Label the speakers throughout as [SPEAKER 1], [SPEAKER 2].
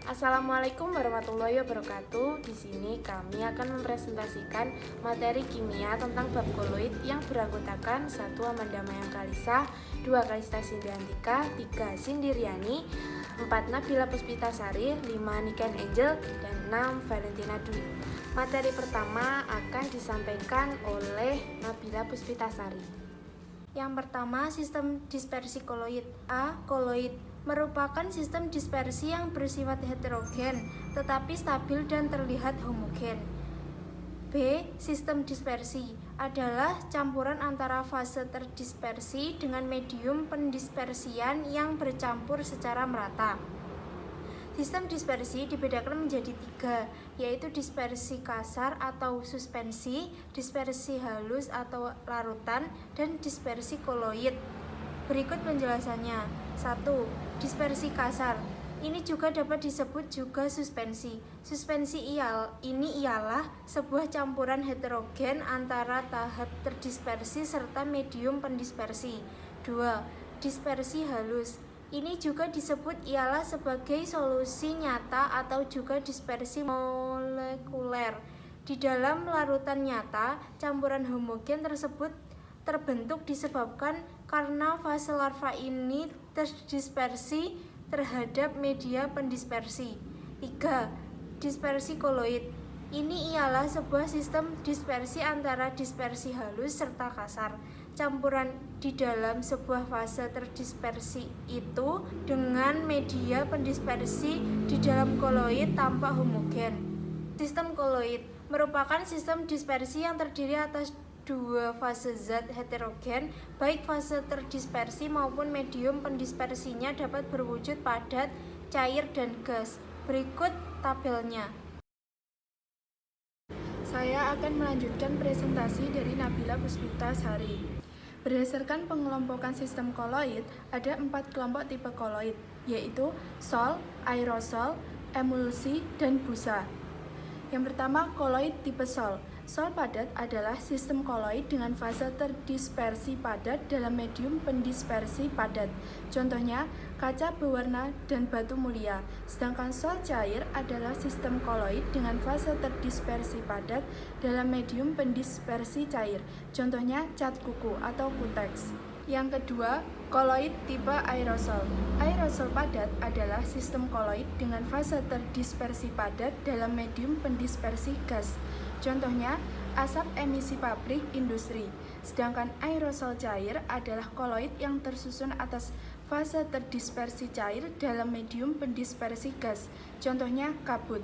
[SPEAKER 1] Assalamualaikum warahmatullahi wabarakatuh. Di sini kami akan mempresentasikan materi kimia tentang bab koloid yang beranggotakan 1. Amanda Mayang-Kalisa, 2. Kalista Sindriantika, 3. Sindiriani, 4. Nabila Puspitasari, 5. Niken Angel, dan 6. Valentina Dwi. Materi pertama akan disampaikan oleh Nabila Puspitasari.
[SPEAKER 2] Yang pertama, sistem dispersi koloid. A. Koloid merupakan sistem dispersi yang bersifat heterogen, tetapi stabil dan terlihat homogen. B. Sistem dispersi adalah campuran antara fase terdispersi dengan medium pendispersian yang bercampur secara merata. Sistem dispersi dibedakan menjadi 3, yaitu dispersi kasar atau suspensi, dispersi halus atau larutan, dan dispersi koloid. Berikut penjelasannya. 1. Dispersi kasar. Ini juga dapat disebut juga suspensi. Suspensi ini ialah sebuah campuran heterogen antara tahap terdispersi serta medium pendispersi. 2. Dispersi halus. Ini juga disebut ialah sebagai solusi nyata atau juga dispersi molekuler. Di dalam larutan nyata, campuran homogen tersebut terbentuk disebabkan karena fase larva ini terdispersi terhadap media pendispersi. 3. Dispersi koloid. Ini ialah sebuah sistem dispersi antara dispersi halus serta kasar. Campuran di dalam sebuah fase terdispersi itu dengan media pendispersi di dalam koloid tampak homogen. Sistem koloid merupakan sistem dispersi yang terdiri atas 2 fase zat heterogen, baik fase terdispersi maupun medium pendispersinya dapat berwujud padat, cair, dan gas. Berikut tabelnya.
[SPEAKER 1] Saya akan melanjutkan presentasi dari Nabila Puspitasari. Berdasarkan pengelompokan sistem koloid, ada 4 kelompok tipe koloid, yaitu sol, aerosol, emulsi, dan busa. Yang pertama, koloid tipe sol. Sol padat adalah sistem koloid dengan fase terdispersi padat dalam medium pendispersi padat. Contohnya, kaca berwarna dan batu mulia. Sedangkan sol cair adalah sistem koloid dengan fase terdispersi padat dalam medium pendispersi cair. Contohnya, cat kuku atau kuteks. Yang kedua, koloid tipe aerosol. Aerosol padat adalah sistem koloid dengan fase terdispersi padat dalam medium pendispersi gas. Contohnya, asap emisi pabrik industri. Sedangkan aerosol cair adalah koloid yang tersusun atas fase terdispersi cair dalam medium pendispersi gas. Contohnya, kabut.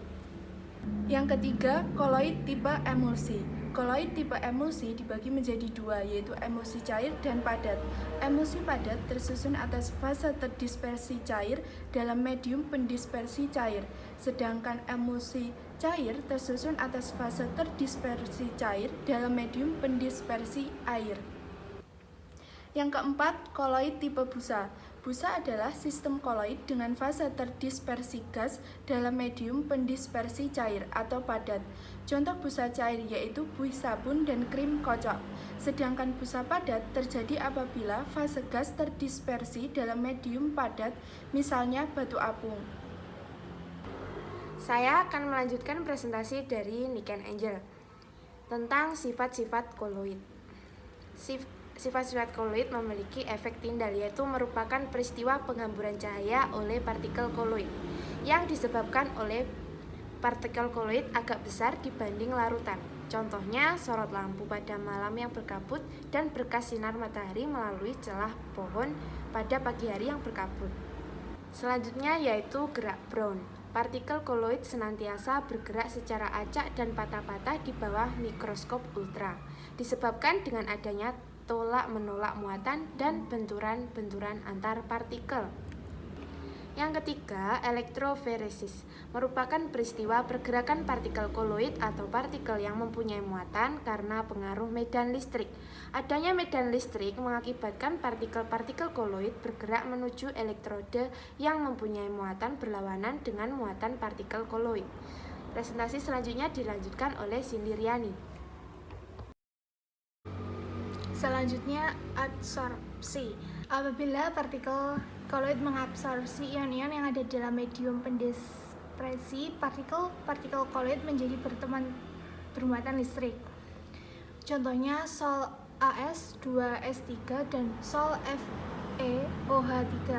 [SPEAKER 1] Yang ketiga, koloid tipe emulsi. Koloid tipe emulsi dibagi menjadi 2, yaitu emulsi cair dan padat. Emulsi padat tersusun atas fase terdispersi cair dalam medium pendispersi cair, sedangkan emulsi cair tersusun atas fase terdispersi cair dalam medium pendispersi air. Yang keempat, koloid tipe busa. Busa adalah sistem koloid dengan fase terdispersi gas dalam medium pendispersi cair atau padat. Contoh busa cair yaitu buih sabun dan krim kocok. Sedangkan busa padat terjadi apabila fase gas terdispersi dalam medium padat, misalnya batu apung. Saya akan melanjutkan presentasi dari Niken Angel tentang sifat-sifat koloid. Sifat-sifat koloid memiliki efek tindal, yaitu merupakan peristiwa penghamburan cahaya oleh partikel koloid yang disebabkan oleh partikel koloid agak besar dibanding larutan. Contohnya, sorot lampu pada malam yang berkabut dan berkas sinar matahari melalui celah pohon pada pagi hari yang berkabut. Selanjutnya yaitu gerak Brown. Partikel koloid senantiasa bergerak secara acak dan patah-patah di bawah mikroskop ultra, disebabkan dengan adanya tolak-menolak muatan dan benturan-benturan antar partikel. Yang ketiga, elektroforesis merupakan peristiwa pergerakan partikel koloid atau partikel yang mempunyai muatan karena pengaruh medan listrik. Adanya medan listrik mengakibatkan partikel-partikel koloid bergerak menuju elektrode yang mempunyai muatan berlawanan dengan muatan partikel koloid. Presentasi selanjutnya dilanjutkan oleh Sindiriani.
[SPEAKER 2] Selanjutnya, adsorpsi. Apabila partikel koloid mengabsorpsi ion-ion yang ada dalam medium dispersi partikel koloid menjadi bermuatan listrik. Contohnya Sol As2S3 dan Sol FeOH3.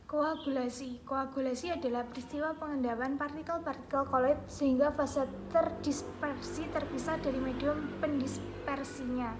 [SPEAKER 2] Koagulasi adalah peristiwa pengendapan partikel-partikel koloid sehingga fase terdispersi terpisah dari medium pendispersinya.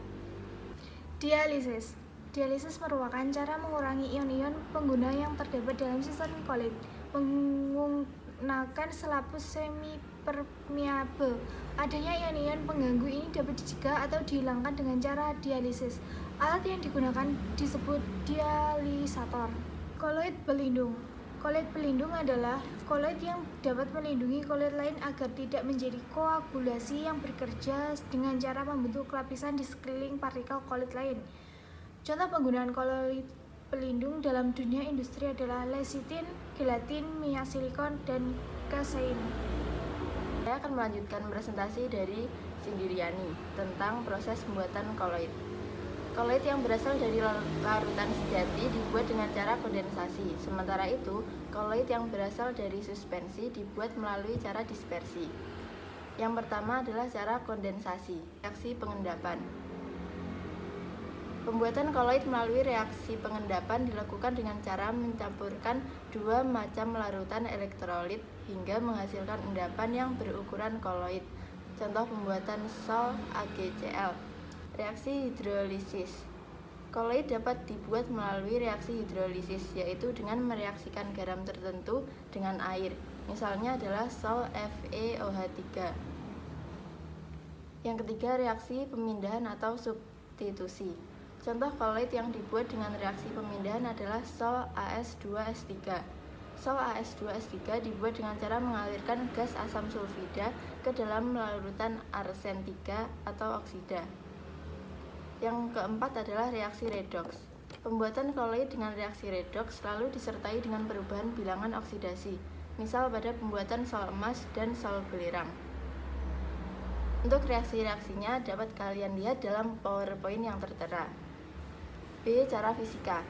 [SPEAKER 2] Dialisis merupakan cara mengurangi ion-ion pengguna yang terdapat dalam sistem koloid menggunakan selaput semi-permeabel. Adanya ion-ion pengganggu ini dapat dicegah atau dihilangkan dengan cara dialisis. Alat yang digunakan disebut dialisator. Koloid pelindung. Koloid pelindung adalah koloid yang dapat melindungi koloid lain agar tidak menjadi koagulasi yang bekerja dengan cara membentuk lapisan di sekeliling partikel koloid lain. Contoh penggunaan koloid pelindung dalam dunia industri adalah lecitin, gelatin, minyak silikon, dan kasein.
[SPEAKER 3] Saya akan melanjutkan presentasi dari Singgiriani tentang proses pembuatan koloid. Koloid yang berasal dari larutan sejati dibuat dengan cara kondensasi. Sementara itu, koloid yang berasal dari suspensi dibuat melalui cara dispersi. Yang pertama adalah cara kondensasi, reaksi pengendapan. Pembuatan koloid melalui reaksi pengendapan dilakukan dengan cara mencampurkan dua macam larutan elektrolit hingga menghasilkan endapan yang berukuran koloid. Contoh pembuatan Sol AgCl. Reaksi hidrolisis. Koloid dapat dibuat melalui reaksi hidrolisis, yaitu dengan mereaksikan garam tertentu dengan air. Misalnya adalah Sol FeOH3. Yang ketiga, reaksi pemindahan atau substitusi. Contoh koloid yang dibuat dengan reaksi pemindahan adalah Sol As2S3. Sol As2S3 dibuat dengan cara mengalirkan gas asam sulfida ke dalam larutan arsen 3 atau oksida. Yang keempat adalah reaksi redoks. Pembuatan koloid dengan reaksi redoks selalu disertai dengan perubahan bilangan oksidasi, misal pada pembuatan sol emas dan sol belerang. Untuk reaksi-reaksinya dapat kalian lihat dalam PowerPoint yang tertera. B. Cara fisika.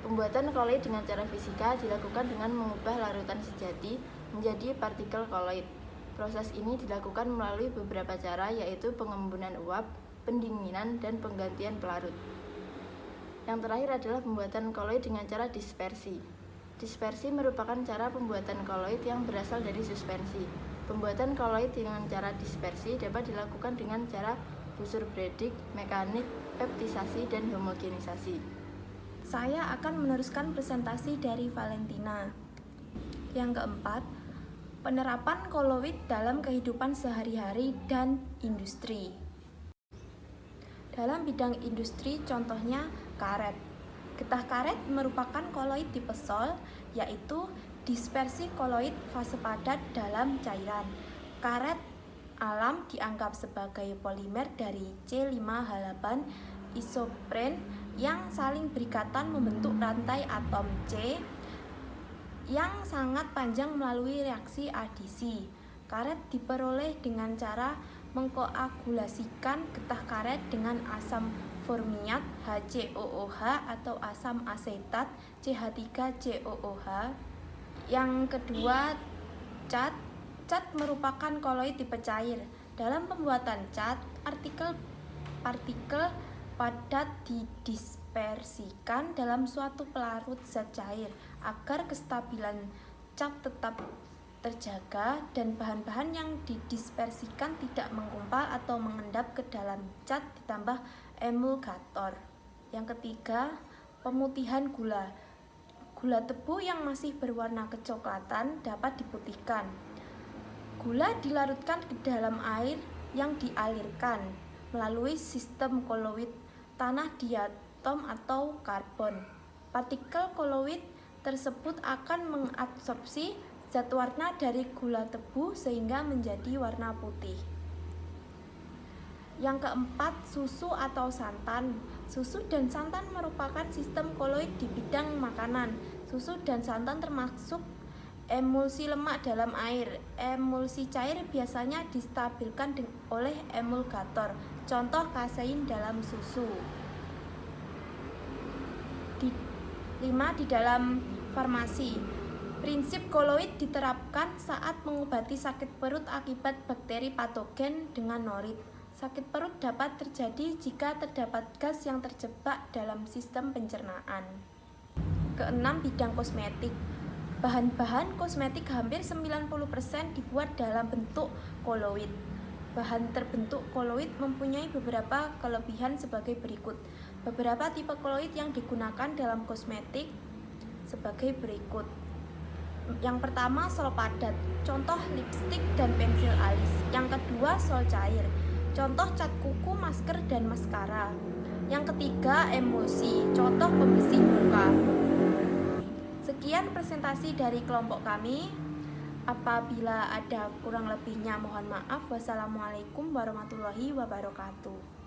[SPEAKER 3] Pembuatan koloid dengan cara fisika dilakukan dengan mengubah larutan sejati menjadi partikel koloid. Proses ini dilakukan melalui beberapa cara, yaitu pengembunan uap, pendinginan, dan penggantian pelarut. Yang terakhir adalah pembuatan koloid dengan cara dispersi. Dispersi merupakan cara pembuatan koloid yang berasal dari suspensi. Pembuatan koloid dengan cara dispersi dapat dilakukan dengan cara Bussur-Bredig, mekanik, peptisasi, dan homogenisasi.
[SPEAKER 1] Saya akan meneruskan presentasi dari Valentina. Yang keempat, penerapan koloid dalam kehidupan sehari-hari dan industri. Dalam bidang industri, contohnya karet. Getah karet merupakan koloid tipe Sol, yaitu dispersi koloid fase padat dalam cairan. Karet alam dianggap sebagai polimer dari C5H8 isopren yang saling berikatan membentuk rantai atom C yang sangat panjang melalui reaksi adisi. Karet diperoleh dengan cara mengkoagulasikan getah karet dengan asam formiat HCOOH atau asam asetat CH3COOH. Yang kedua, cat. Cat merupakan koloid tipe cair. Dalam pembuatan cat, partikel padat didispersikan dalam suatu pelarut zat cair agar kestabilan cat tetap terjaga dan bahan-bahan yang didispersikan tidak menggumpal atau mengendap ke dalam cat ditambah emulgator. Yang ketiga, pemutihan gula. Gula tebu yang masih berwarna kecoklatan dapat diputihkan. Gula dilarutkan ke dalam air yang dialirkan melalui sistem koloid tanah diatom atau karbon. Partikel koloid tersebut akan mengabsorpsi zat warna dari gula tebu sehingga menjadi warna putih. Yang keempat, susu atau santan. Susu dan santan merupakan sistem koloid di bidang makanan. Susu dan santan termasuk emulsi lemak dalam air. Emulsi cair biasanya distabilkan oleh emulgator. Contoh kasein dalam susu. 5. Di dalam farmasi.
[SPEAKER 2] Prinsip koloid diterapkan saat mengobati sakit perut akibat bakteri patogen dengan norit. Sakit perut dapat terjadi jika terdapat gas yang terjebak dalam sistem pencernaan. Keenam, bidang kosmetik. Bahan-bahan kosmetik hampir 90% dibuat dalam bentuk koloid. Bahan terbentuk koloid mempunyai beberapa kelebihan sebagai berikut. Beberapa tipe koloid yang digunakan dalam kosmetik sebagai berikut. Yang pertama, sol padat, contoh lipstik dan pensil alis. Yang kedua, sol cair, contoh cat kuku, masker, dan maskara. Yang ketiga, emulsi, contoh pembersih muka. Sekian presentasi dari kelompok kami. Apabila ada kurang lebihnya mohon maaf. Wassalamualaikum warahmatullahi wabarakatuh.